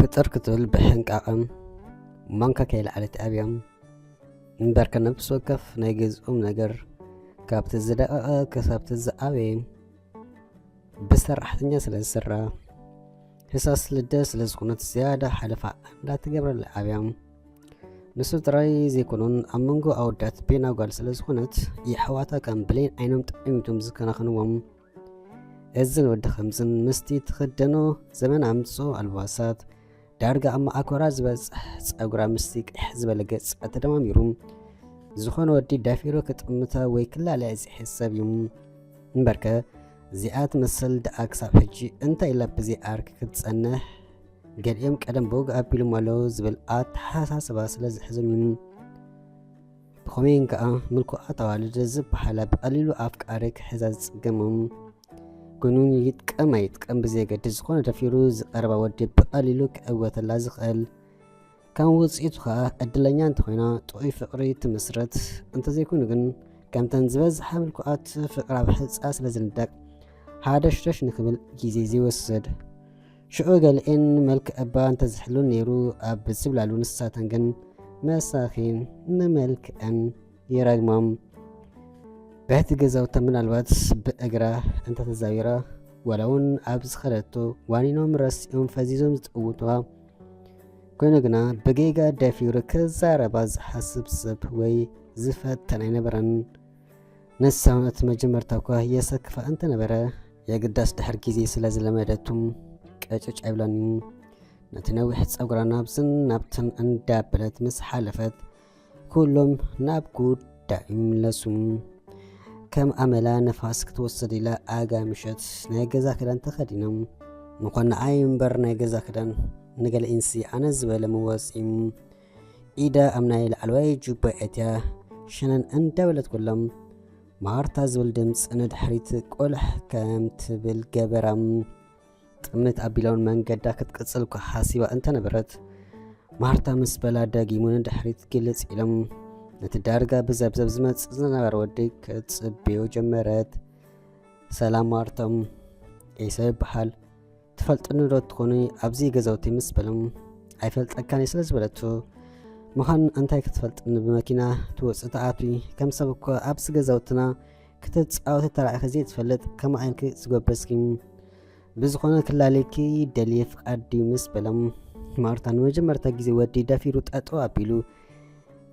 ፍጥር ክትብል ብሕንቃቐም ማንካ ከይለዓለት ኣብዮም እምበር ከነፍስ ወከፍ ናይ ገዝኦም ነገር ካብቲ ዝደቐቐ ክሳብቲ ዝዓበየ ብሰራሕተኛ ስለ ዝስራ ህሳስ ልደ ስለ ዝኾነት ዝያዳ ሓለፋ እንዳትገብረላ ኣብዮም ንሱ ጥራይ ዘይኮኑን ኣብ መንጎ ኣወዳት ቤና ጓል ስለ ዝኾነት ይሕዋታ ከም ብሌን ዓይኖም ጠሚቶም ዝከናኸንዎም እዝን ወዲ ከምዝን ምስቲ ትኽደኖ ዘመን ኣምፅኦ ኣልባሳት ዳርጋ ኣብ ማእኮራ ዝበፅሕ ፀጉራ ምስቲ ቅሕ ዝበለ ገፅ ተደማሚሩ ዝኾነ ወዲ ዳፊሮ ክጥምታ ወይ ክላለያ ዝሕሰብ እዩ እምበርከ እዚኣ ትመስል ደኣ ክሳብ ሕጂ እንታይ ኢላ ብዘይኣርክ ክትፀንሕ ገሊኦም ቀደም ቦግ ኣቢሎም ኣለዉ ዝብል ኣተሓሳስባ ስለ ዝሕዞም እዩ ብኸመይን ከዓ ምልኩዓት ኣዋልድ ዝበሃላ ብቐሊሉ ኣፍቃሪ ክሕዛ ዝፅገሞም ኮይኑ ይጥቀም ኣይጥቀም ብዘይገድስ ዝኾነ ደፊሩ ዝቐረባ ወዲ ብቐሊሉ ክዕወተላ ዝኽእል ከም ውፅኢቱ ከዓ ዕድለኛ እንተኮይና ጥዑይ ፍቕሪ ትምስረት እንተዘይኮኑ ግን ከምተን ዝበዝሓ ምልኩዓት ፍቕራ ብሕፃ ስለ ዝንደቅ ሓደሽደሽ ንክብል ግዜ ዘይወስድ ሽዑ ገሊአን መልክዕ እባ እንተዝሕሉ ነይሩ ኣብ ዝብላሉ ንስሳተን ግን መሳኺን ንመልክዐን ይረግሞም በቲ ገዛውታ ምናልባት ብእግራ እንተተዛዊራ ወላውን ኣብ ዝኸደቶ ዋኒኖም ረሲኦም ፈዚዞም ዝጥውትዋ ኮይኑ ግና ብጌጋ ደፊሩ ክዛረባ ዝሓስብ ሰብ ወይ ዝፈተን ኣይነበረን ንሳውነት መጀመርታ እኳ የሰክፋ እንተነበረ የግዳስ ድሕር ግዜ ስለ ዝለመደቱም ቀጭጭ ኣይብላን ነቲ ነዊሕ ፀጉራ ናብዝን ናብትን እንዳበለት ምስ ሓለፈት ኩሎም ናብ ጉዳይ ይምለሱም ከም ኣመላ ነፋስ ክትወስድ ኢላ ኣጋ ምሸት ናይ ገዛ ክዳን ተኸዲኖም ምኾነ ኣይ እምበር ናይ ገዛ ክዳን ንገለኢንሲ ኣነ ዝበለ መወፂም ኢዳ ኣብ ናይ ላዕለዋይ ጁባ እትያ ሸነን እንዳበለት ኩሎም ማርታ ዝብል ድምፂ ንድሕሪት ቆልሕ ከም ትብል ገበራም ጥምት ኣቢላውን መንገዳ ክትቅፅል እኳ ሓሲባ እንተነበረት ማርታ ምስ በላ ደጊሙ ንድሕሪት ግልፅ ኢሎም ነቲ ዳርጋ ብዘብዘብ ዝመፅእ ዝነበረ ወዲ ክትፅብዮ ጀመረት ሰላም ማርቶም ኤሰብ ይበሃል ትፈልጥኒ ዶ ትኾኑ ኣብዚ ገዛውቲ ምስ በሎም ኣይፈልጠካኒ ስለ ዝበለቱ ምዃን እንታይ ክትፈልጥኒ ብመኪና ትወፅእ ተኣትዊ ከም ሰብ እኳ ኣብዚ ገዛውትና ክትፃወቲ ተራእኺ ዘይትፈልጥ ከማ ዓይንኪ ዝጎበስኪ ብዝኾነ ክላለኪ ደልየ ፍቃዲ ምስ በሎም ማርታ ንመጀመርታ ግዜ ወዲ ደፊሩ ጠጦ ኣቢሉ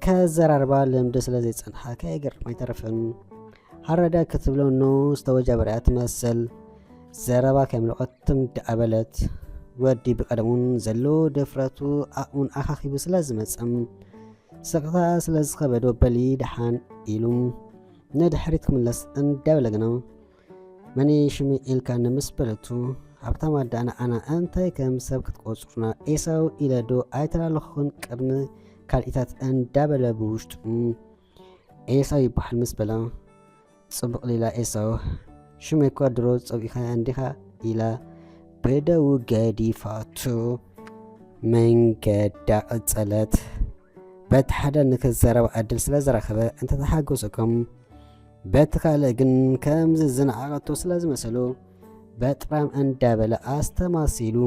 ከዘራርባ ልምዲ ስለ ዘይፀንሓ ከየገርም ኣይተረፈን ሃረዳ ክትብሎ ኖ ዝተወጃበርያ ትመስል ዘረባ ከምልቐትም ዳኣበለት ወዲ ብቐደሙን ዘሎ ድፍረቱ ኣኡን ኣኻኺቡ ስለ ዝመፀም ስቕታ ስለ ዝኸበዶ በሊ ድሓን ኢሉ ንድሕሪት ክምለስ እንዳበለግና መኒ ሽሚ ኢልካ ንምስ በለቱ ሃብታም ኣዳኣና ኣና እንታይ ከም ሰብ ክትቆፅሩና ኤሳው ኢለዶ ኣይተላለኹን ቅድሚ ካልኢታት እንዳበለ ብውሽጡ ኤሳው ይበሃል ምስ በላ ፅቡቕ ሊላ ኤሳው ሽመይ እኳ ድሮ ፀቢኻ እንዲኻ ኢላ ብደው ገዲፋቱ መንገዳ ቀፀለት በቲ ሓደ ንክዘረባ ዕድል ስለ ዝረኸበ እንተተሓገሰኩም በቲ ካልእ ግን ከምዚ ዝነዓቐቶ ስለ ዝመሰሉ በጥራም እንዳበለ ኣስተማሲሉ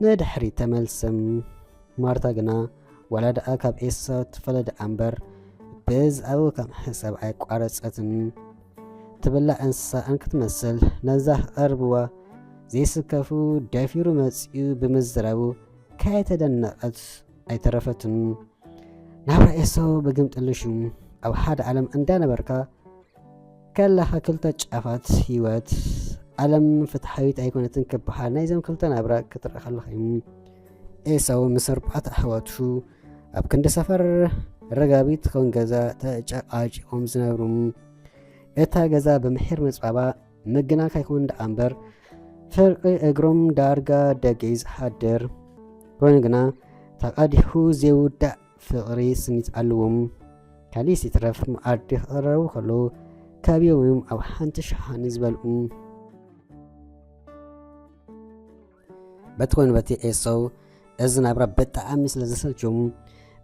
ንድሕሪ ተመልሰም ማርታ ግና ዋላ ደኣ ካብ ኤሳው ትፈለደ እምበር ብዝኣቡ ከም ሕሳብ ኣይቋረፀትን ትብላዕ እንስሳ እንክትመስል ነዛ ቀርብዋ ዘይስከፉ ደፊሩ መፅኡ ብምዝራቡ ካይተደነቐት ኣይተረፈትን ናብራ ኤሳው ብግምጥልሹ ኣብ ሓደ ዓለም እንዳነበርካ ከላኻ ክልተ ጫፋት ሂወት ዓለም ፍትሓዊት ኣይኮነትን ክበሃል ናይዞም ክልተ ናብራ ክትርኢ ከለኻ እዩ ኤሳው ምስ ኣርባዕተ ኣሕዋቱ ኣብ ክንዲ ሰፈር ረጋቢት ከውን ገዛ ተጨቃጭቆም ዝነብሩ እታ ገዛ ብምሕር ምፅባባ ምግናክ ኣይኮን ዳ እምበር ፍርቂ እግሮም ዳርጋ ደገ ዝሓድር ኮይኑ ግና ተቐዲሑ ዘይውዳእ ፍቕሪ ስኒት ኣለዎም ካሊእ ሲትረፍ መኣዲ ክቐረቡ ከለዉ ካብዮም ኣብ ሓንቲ ሸሓኒ ዝበልዑ በቲ ኮይኑ በቲ ኤሳው እዚ ናብራ ብጣዕሚ ስለ ዝሰልቸሙ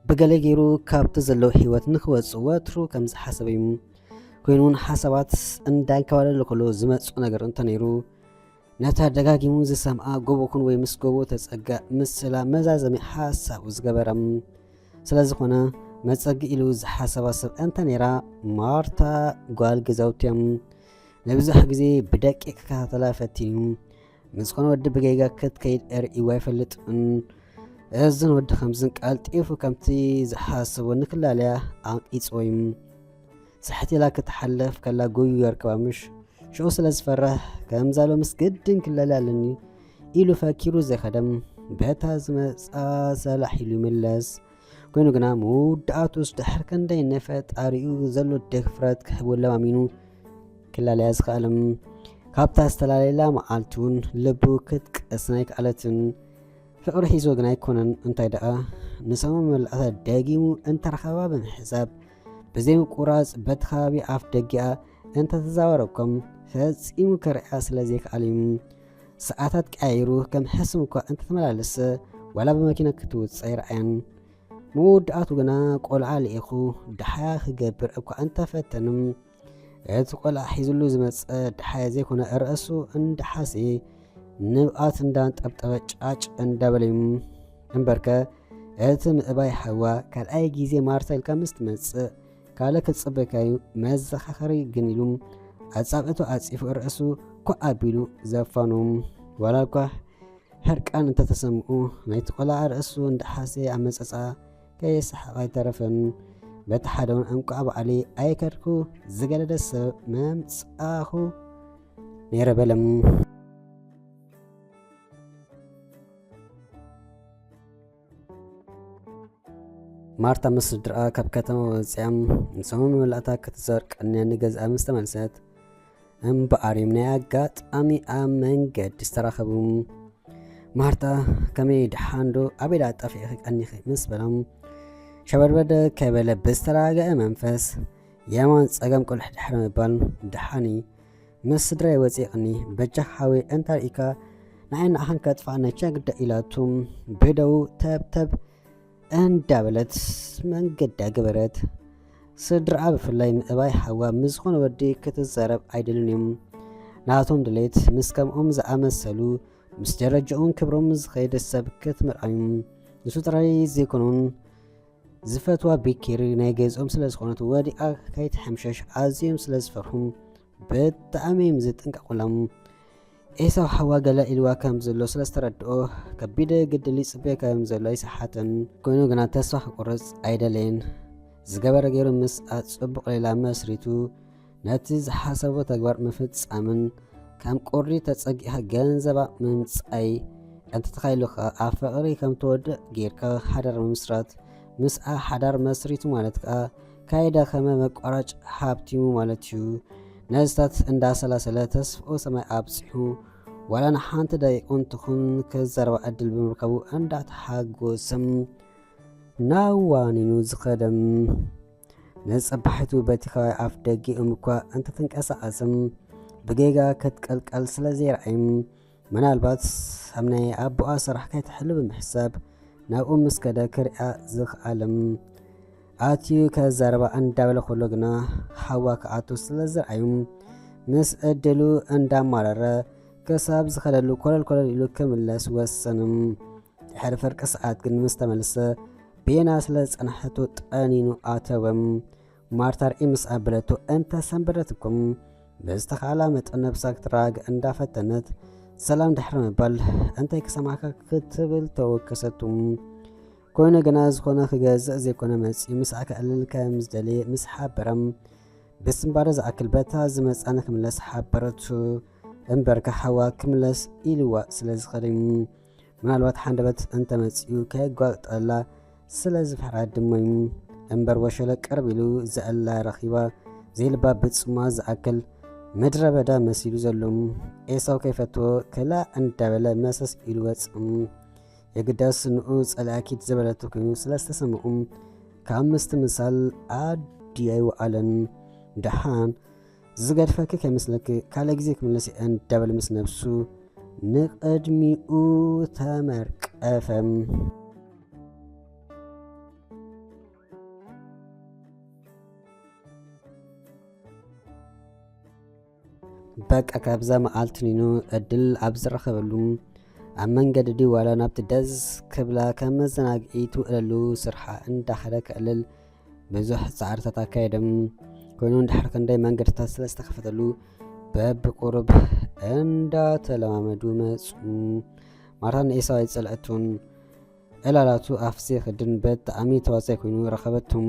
ብገለ ገይሩ ካብቲ ዘለዎ ሂወት ንክወፅእ ወትሩ ከም ዝሓሰበ እዩ ኮይኑ ሓሳባት እንዳንከባለሉ ከሎ ዝመፁ ነገር እንተ ነይሩ ነታ ደጋጊሙ ዝሰምዓ ጎቦኩን ወይ ምስ ጎቦ ተጸጋእ ምስላ መዛዘሚ ሓሳብ ዝገበረም ስለዝኾነ መጸጊ ኢሉ ዝሓሰባ ሰብ እንተ ነይራ ማርታ ጓል ገዛውትዮም ነብዙሕ ግዜ ብደቂቅ ክከታተላ ፈቲኑ ምስኾነ ወዲ ብገይጋ ክትከይድ እርኢዋ ኣይፈልጥን እዝን ወዲ ከምዝን ቃልጢፉ ከምቲ ዝሓስቦ ንክላለያ ኣንቂፅወዩ ስሕቲላ ክትሓለፍ ከላ ጎዩ የርከባምሽ ሽዑ ስለ ዝፈርሕ ከምዛሎ ምስ ግድን ክለላ ኣለኒ ኢሉ ፈኪሩ ዘይኸደም በታ ዝመፃ ሰላሒሉ ይምለስ ኮይኑ ግና መውዳእቱስ ድሕር ክንደይ ነፈጣሪኡ ዘሎ ድፍረት ክህቦ ለማሚኑ ክላለያ ዝኽኣለም ካብታ ዝተላለላ መዓልቲ እውን ልቡ ክትቀስ ናይ ከኣለትን ፍቅሪ ሒዞ ግን ኣይኮነን እንታይ ደኣ ንሰሞም መላእታት ደጊሙ እንተረኸባ ብምሕሳብ ብዘይ ምቁራፅ በቲ ከባቢ ኣፍ ደጊኣ እንተተዛወረኮም ፈፂሙ ከርያ ስለ ዘይከኣል እዩ ሰዓታት ቀያይሩ ከም ሕስም እኳ እንተተመላለሰ ዋላ ብመኪና ክትውፅእ ይረኣያን መወዳእቱ ግና ቆልዓ ልኢኹ ድሓያ ክገብር እኳ እንተፈተንም እቲ ቆልዓ ሒዙሉ ዝመፀ ድሓያ ዘይኮነ ርእሱ እንዳሓሴ ንብኣት እንዳንጠብጠበ ጫጭ እንዳበለዩ እምበርከ እቲ ምእባይ ሓዋ ካልኣይ ግዜ ማርታ ኢልካ ምስ ትመፅእ ካለ ክፅበካዩ መዘኻኸሪ ግን ኢሉ ኣጻብዕቱ ኣፂፉ ርእሱ ኮ ኣቢሉ ዘፋኖም ዋላ እኳ ሕርቃን እንተተሰምዑ ናይቲ ቆልዓ ርእሱ እንዳሓሴ ኣብ መፀፃ ከየሰሓቕ ኣይተረፈን በቲ ሓደ እውን እንቋዕ በዓሊ ኣይከድኩ ዝገለደ ሰብ መምፃኹ ነይረ በለም ማርታ ምስ ስድራኣ ካብ ከተማ ወፂኦም ንሰሞም መላእታ ክትዘር ቀንያ ንገዝኣ ምስ ተመልሰት እምበኣርዮም ናይ ኣጋጣሚ ኣብ መንገዲ ዝተራኸቡ ማርታ ከመይ ድሓንዶ ኣበይ ጠፊእኺ ቀኒኺ ምስ በሎም ሸበርበደ ከበለ ብዝተረጋገአ መንፈስ የማን ፀገም ቁልሕ ድሕሪ ምባል ድሓኒ ምስ ስድራይ ወፂቕኒ በጃኽ ሓዊ እንታርኢካ ንዓይን ንኣኻን ከጥፋእና ቸግዳ ኢላቱም ብደው ተብተብ እንዳበለት መንገዳ ገበረት ስድራኣ ብፍላይ ምእባይ ሓዋ ምስዝኾነ ወዲ ክትዘረብ ኣይደልን እዮም ናቶም ድሌት ምስ ከምኦም ዝኣመሰሉ ምስ ደረጃውን ክብሮም ዝኸይደ ሰብ ክትምርኣዩ ንሱ ጥራይ ዘይኮኑን ዝፈትዋ ቢኬር ናይ ገዝኦም ስለ ዝኾነት ወዲኣ ከይትሕምሸሽ ኣዝዮም ስለ ዝፈርሑ ብጣዕሚ እዮም ዝጥንቀቑሎም ኤሳው ሓዋ ገለ ኢልዋ ከም ዘሎ ስለ ዝተረድኦ ከቢደ ግድሊ ፅበ ከም ዘሎ ኣይሰሓትን ኮይኑ ግና ተስፋ ክቁርፅ ኣይደለየን ዝገበረ ገይሩ ምስ ፅቡቕ ሌላ መስሪቱ ነቲ ዝሓሰቦ ተግባር ምፍፃምን ከም ቁሪ ተፀጊኻ ገንዘባ ምምፃይ እንተተኻይሉኻ ኣብ ፍቕሪ ከም ተወድእ ጌርካ ሓዳር ምምስራት ምስኣ ሓዳር መስሪቱ ማለት ከዓ ካይዳ ከመ መቋራጭ ሃብቲሙ ማለት እዩ ነዝታት እንዳሰላሰለ ተስፍኦ ሰማይ ኣብፅሑ ዋላ ንሓንቲ ደቂቁን ትኹን ክዘረባ ዕድል ብምርከቡ እንዳተሓጎሰም ናዋኒኑ ዝኸደም ነፀባሒቱ በቲ ከባቢ ኣፍ ደጊኦም እኳ እንተትንቀሳቐስም ብጌጋ ክትቀልቀል ስለ ዘይረኣይም ምናልባት ኣብ ናይ ኣቦኣ ስራሕ ከይትሕሉ ብምሕሳብ ናብኡ ምስ ከደ ክርያ ዝኽኣለም ኣትዩ ከዛረባ እንዳበለ ከሎ ግና ሓዋ ክኣቱ ስለ ዝረኣዩ ምስ ዕድሉ እንዳማረረ ክሳብ ዝኸደሉ ኮለል ኮለል ኢሉ ክምለስ ወሰንም ድሕሪ ፍርቂ ሰዓት ግን ምስ ተመልሰ ቤና ስለ ዝፀናሕቶ ጠኒኑ ኣተወም ማርታ ርኢ ምስ ኣበለቶ እንተ ሰንበደትኩም ብዝተኻእላ መጠን ነብሳ ክትረጋግእ እንዳፈተነት ሰላም ድሕሪ ምባል እንታይ ክሰማዕካ ክትብል ተወከሰቱም ኮይኑ ግና ዝኾነ ክገዝእ ዘይኮነ መፂኡ ምስኣ ክዕልል ከም ዝደለየ ምስ ሓበረም ብስምባደ ዝኣክል በታ ዝመፃነ ክምለስ ሓበረቱ እምበርካ ሓዋ ክምለስ ኢልዋ ስለ ዝኸደዩ ምናልባት ሓንደበት እንተ መፂኡ ከየጓግጠላ ስለ ዝፈሕራ ድሞዩ እምበር ወሸለ ቅርብ ኢሉ ዘአላ ረኺባ ዘይልባ ብፅማ ዝኣክል ምድረ በዳ መሲሉ ዘሎም ኤሳው ከይፈትዎ ክላ እንዳበለ መሰስ ኢሉ ወፅም የግዳስ ንኡ ጸላኪት ዝበለቱ ኮይኑ ስለስተሰምዑ ካብ ምስቲ ምሳል ኣድያዩ ኣለን ድሓን ዝገድፈክ ከይመስለክ ካልእ ግዜ ክምለስ እየ እንዳበለ ምስ ነብሱ ንቅድሚኡ ተመርቀፈም በቃ ካብዛ መዓልትኒኑ እድል ኣብ ዝረኸበሉ ኣብ መንገዲ ዲ ዋላ ናብቲ ደስ ክብላ ከም መዘናግዒ ትውዕለሉ ስርሓ እንዳኸደ ክዕልል ብዙሕ ፃዕርታት ኣካየድም ኮይኑ እንድሕር ክንደይ መንገድታት ስለ ዝተኸፈተሉ በብቁርብ እንዳተለማመዱ መፁ። ማርታ ንኤሳው ኣይፀልዐቱን ዕላላቱ ኣፍሲ ክድን ብጣዕሚ ተዋሳይ ኮይኑ ረኸበቱም።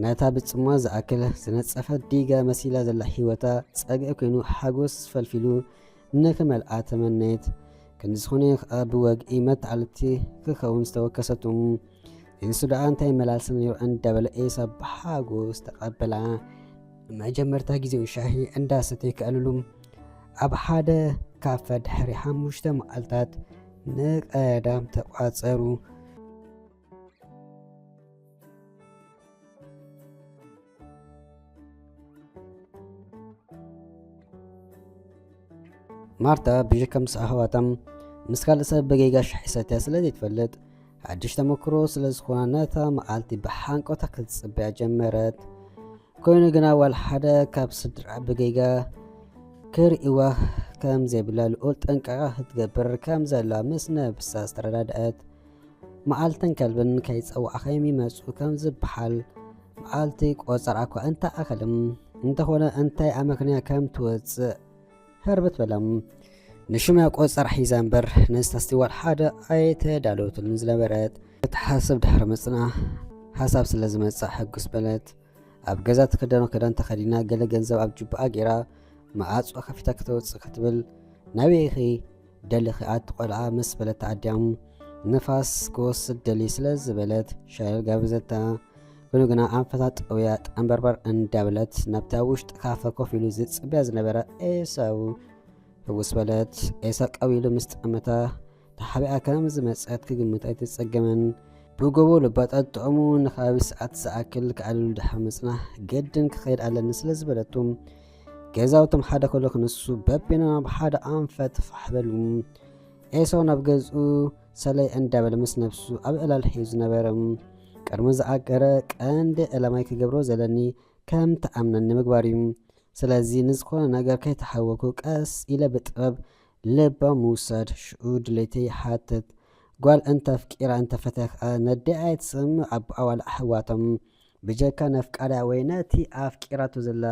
ነታ ብፅሟ ዝኣክል ዝነፀፈት ዲጋ መሲላ ዘላ ሂወታ ፀግዒ ኮይኑ ሓጎስ ፈልፊሉ ንክመልኣ ተመነየት። ክንዲ ዝኾነ ከዓ ብወግኢ መተዓልቲ ክኸውን ዝተወከሰቱም ንሱ ደኣ እንታይ መላልሲ ነይሩ እንዳበለ ኤሳው ብሓጎስ ተቐበላ። መጀመርታ ጊዜኡ ሻሂ እንዳሰተይ ክዕልሉ ኣብ ሓደ ካፈ ድሕሪ 5 መዓልታት ንቀዳም ተቋፀሩ። ማርታ ብሽከም ምስ ኣህዋታም ምስ ካልእ ሰብ በጌጋ ሻሂ ሰትያ ስለ ዘይትፈልጥ ሓድሽ ተመክሮ ስለ ዝኾነ ነታ መዓልቲ ብሓንቆታ ክትፅበያ ጀመረት። ኮይኑ ግና ዋል ሓደ ካብ ስድራ በጌጋ ክርእዋ ከም ዘይብላ ልዑል ጠንቀቓ ክትገብር ከም ዘላ ምስ ነብሳ ዝተረዳድአት። መዓልትን ከልብን ከይፀዋዕኸዮም ይመፁ ከም ዝበሃል መዓልቲ ቆፀር እኳ እንታይ ኣኸልም እንተኾነ እንታይ ኣመክንያ ከም ትወፅእ هربت بلام نشمع قوصر حيزان بر نستستوال حدا ኣይተዳለወት ዝነበረት ተሓስብ ድሕሪ መፅና ሓሳብ ስለ ዝመፅእ ሕጉስ በለት ኣብ ገዛ ተከደኖ ክዳን ተኸዲና ገለ ገንዘብ ኣብ ጅባኣ ጌራ ማዓፅዋ ከፊታ ከተወፅእ ክትብል ናበይኺ ደሊኺ ኣትቆልዓ ምስ በለት ኣድያም ንፋስ ክወስድ ደሊ ስለ ዝበለት ሻይል ጋብዘታ ኮይኑ ግና ኣንፈታ ጠውያ ጠንበርበር እንዳብለት ናብታ ውሽጢ ካፈ ኮፍ ኢሉ ዝፅብያ ዝነበረ ኤሳው ሕጉስ በለት። ኤሳ ቀቢሉ ምስ ጠመታ ተሓቢኣ ከም ዝመፀት ክግምት ኣይትፀገመን። ብጎቦ ልባጣት ጥዕሙ ንኻቢ ሰዓት ዝኣክል ክዓልሉ ድሕሪ ምፅናሕ ገድን ክኸይድ ኣለኒ ስለ ዝበለቱም ገዛውቶም ሓደ ከሎ ክንሱ በቢና ናብ ሓደ ኣንፈት ፋሕበሉ። ኤሳው ናብ ገዝኡ ሰለይ እንዳበለ ምስ ነብሱ ኣብ ዕላል ሒዙ ዝነበረ ቀድሞ ዝኣገረ ቀንዲ ዕላማይ ክገብሮ ዘለኒ ከም ተኣምነኒ ምግባር እዩ። ስለዚ ንዝኾነ ነገር ከይተሓወኩ ቀስ ኢለ ብጥበብ ልባ ምውሳድ ሽዑ ድሌተይ ሓትት ጓል እንተፍቂራ እንተፈተኻ ነዲ ኣይትስምዕ ኣቦኣዋል ኣሕዋቶም ብጀካ ነፍቃዳ ወይ ነቲ ኣፍቂራቱ ዘላ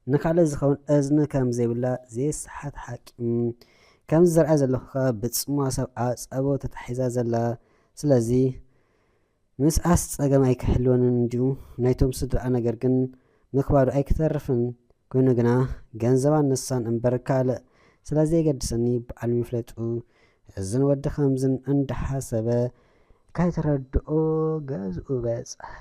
ንካልእ ዝኸውን እዝኒ ከም ዘይብላ ዘየስሓት ሓቂ ከም ዝረአ ዘለኹ ብፅሟ ሰብ ኣፀቦ ተታሒዛ ዘላ። ስለዚ ምስ ኣስ ፀገም ኣይክሕልወንን እንዲሁ ናይቶም ስድራ ነገር ግን ምክባዱ ኣይክተርፍን። ኮይኑ ግና ገንዘባ ንሳን እምበር ካልእ ስለዘይገድሰኒ በዓል ምፍለጡ እዝን ወዲ ከምዝን እንዳሓሰበ ካይተረድኦ ገዝኡ በፅሐ።